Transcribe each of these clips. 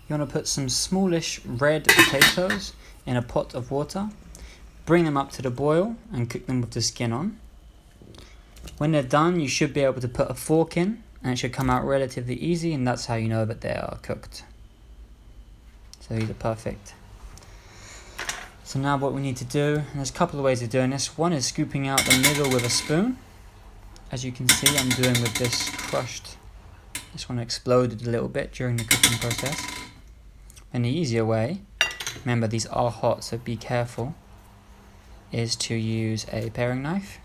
You want to put some smallish red potatoes in a pot of water, bring them up to the boil and cook them with the skin on. When they're done, you should be able to put a fork in and it should come out relatively easy, and that's how you know that they are cooked. So these are perfect. So now what we need to do, and there's a couple of ways of doing this. One is scooping out the middle with a spoon. As you can see, I'm doing with this crushed. This one exploded a little bit during the cooking process. And the easier way, remember these are hot, so be careful, is to use a paring knife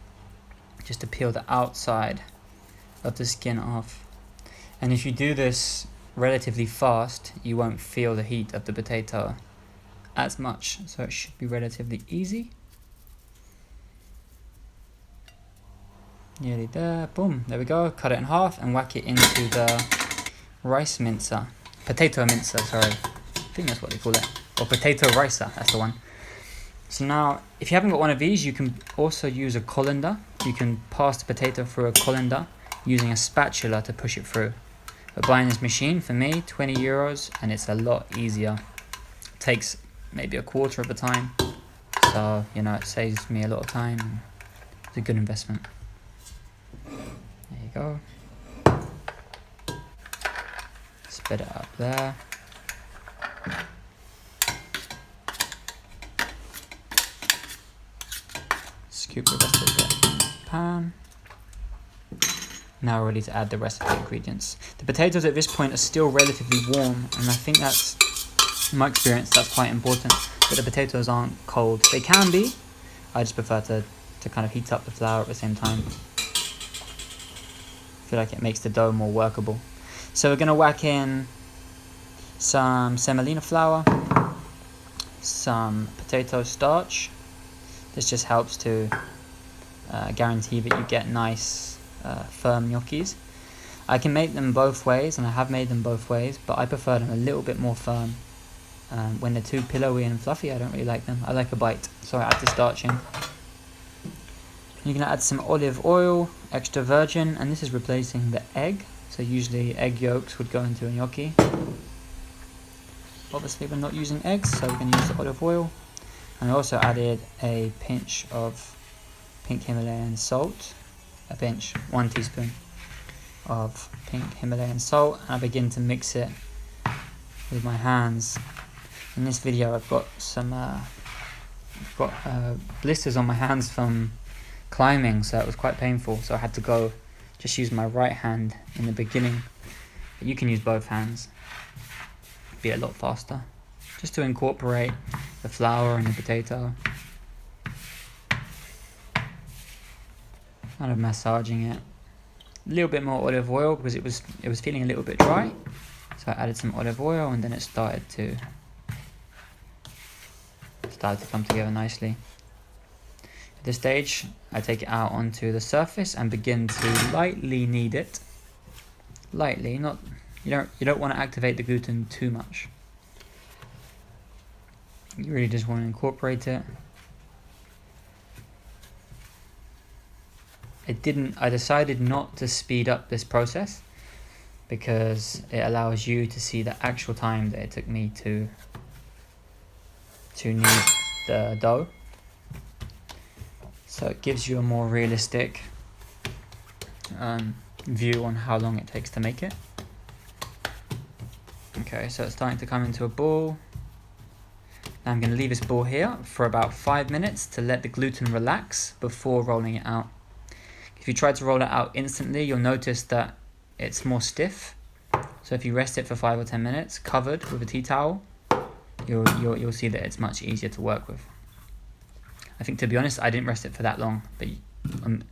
just to peel the outside of the skin off. And if you do this relatively fast, you won't feel the heat of the potato as much, so it should be relatively easy. Nearly there. Boom, there we go. Cut it in half and whack it into the potato mincer, sorry. I think that's what they call it, or potato ricer, that's the one. So now, if you haven't got one of these, you can also use a colander. You can pass the potato through a colander using a spatula to push it through. But buying this machine, for me, €20, and it's a lot easier. It takes maybe a quarter of the time, so it saves me a lot of time. It's a good investment. There you go. Spit it up there. Scoop the rest of the pan. Now we're ready to add the rest of the ingredients. The potatoes at this point are still relatively warm, and I think that's, in my experience, that's quite important, that the potatoes aren't cold. They can be. I just prefer to kind of heat up the flour at the same time. I feel like it makes the dough more workable. So we're going to whack in some semolina flour, some potato starch. This just helps to guarantee that you get nice firm gnocchis. I can make them both ways, and I have made them both ways, but I prefer them a little bit more firm. When they're too pillowy and fluffy, I don't really like them. I like a bite, so I add the starch in. You're going to add some olive oil, extra virgin, and this is replacing the egg. So usually egg yolks would go into a gnocchi. Obviously we're not using eggs, so we're going to use the olive oil. And I also added a pinch of pink Himalayan salt. A pinch, 1 teaspoon of pink Himalayan salt. And I begin to mix it with my hands. In this video I've got some blisters on my hands from climbing, so it was quite painful, so I had to just use my right hand in the beginning, but you can use both hands. It'd be a lot faster, just to incorporate the flour and the potato, kind of massaging it. A little bit more olive oil because it was feeling a little bit dry, so I added some olive oil, and then it started to come together nicely. At this stage, I take it out onto the surface and begin to lightly knead it. Lightly, you don't want to activate the gluten too much. You really just want to incorporate it. I decided not to speed up this process because it allows you to see the actual time that it took me to knead the dough. So it gives you a more realistic view on how long it takes to make it. Okay, so it's starting to come into a ball. Now I'm going to leave this ball here for about 5 minutes to let the gluten relax before rolling it out. If you try to roll it out instantly, you'll notice that it's more stiff. So if you rest it for 5 or 10 minutes, covered with a tea towel, you'll see that it's much easier to work with. I think, to be honest, I didn't rest it for that long, but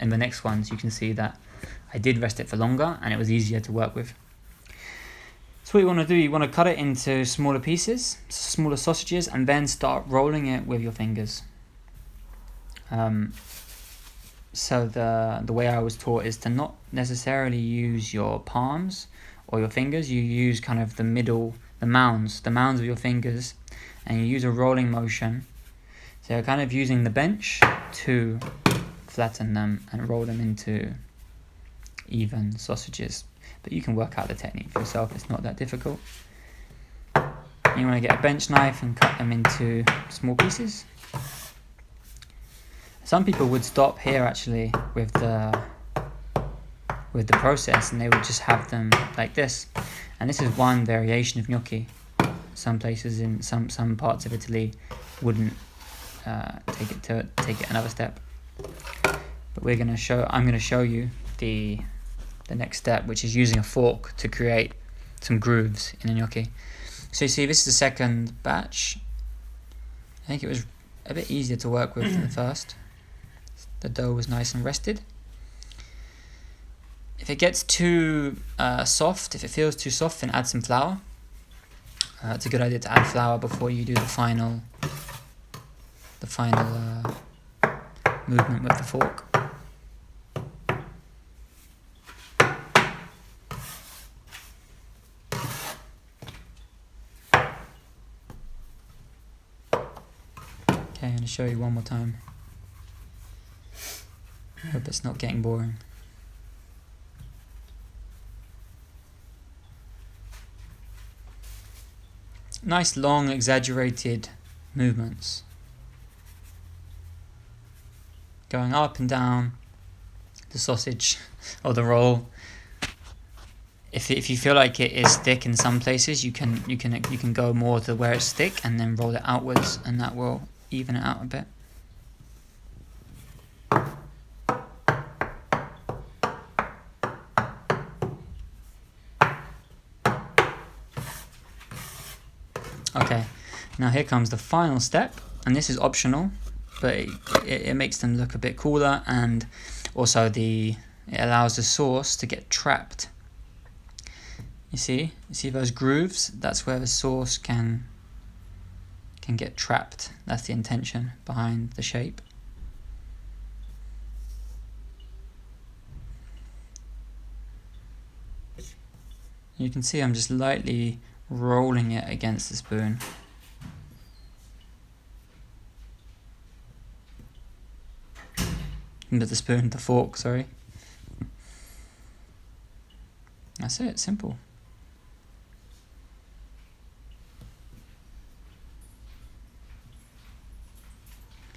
in the next ones you can see that I did rest it for longer and it was easier to work with. So what you want to do, you want to cut it into smaller pieces, smaller sausages, and then start rolling it with your fingers. So the way I was taught is to not necessarily use your palms or your fingers. You use kind of the middle, the mounds of your fingers, and you use a rolling motion. So you're kind of using the bench to flatten them and roll them into even sausages. But you can work out the technique for yourself, it's not that difficult. You want to get a bench knife and cut them into small pieces. Some people would stop here actually with the process, and they would just have them like this. And this is one variation of gnocchi. Some places in some parts of Italy wouldn't take it another step. But I'm going to show you the next step, which is using a fork to create some grooves in a gnocchi. So you see, this is the second batch. I think it was a bit easier to work with than the first. The dough was nice and rested. If it gets too soft, if it feels too soft, then add some flour. It's a good idea to add flour before you do the final movement with the fork. Okay, I'm going to show you one more time. Hope it's not getting boring. Nice long exaggerated movements. Going up and down the sausage or the roll. If you feel like it is thick in some places, you can go more to where it's thick and then roll it outwards, and that will even it out a bit. Okay, now here comes the final step, and this is optional, but it makes them look a bit cooler, and also it allows the sauce to get trapped. You see those grooves? That's where the sauce can get trapped. That's the intention behind the shape. You can see I'm just lightly rolling it against the spoon. The fork, sorry. That's it, simple.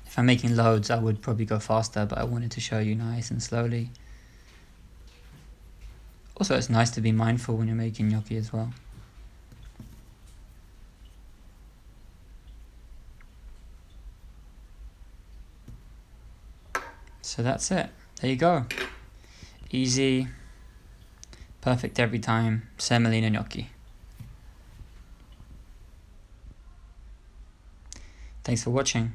If I'm making loads, I would probably go faster, but I wanted to show you nice and slowly. Also, it's nice to be mindful when you're making gnocchi as well. So that's it. There you go. Easy, perfect every time, semolina gnocchi. Thanks for watching.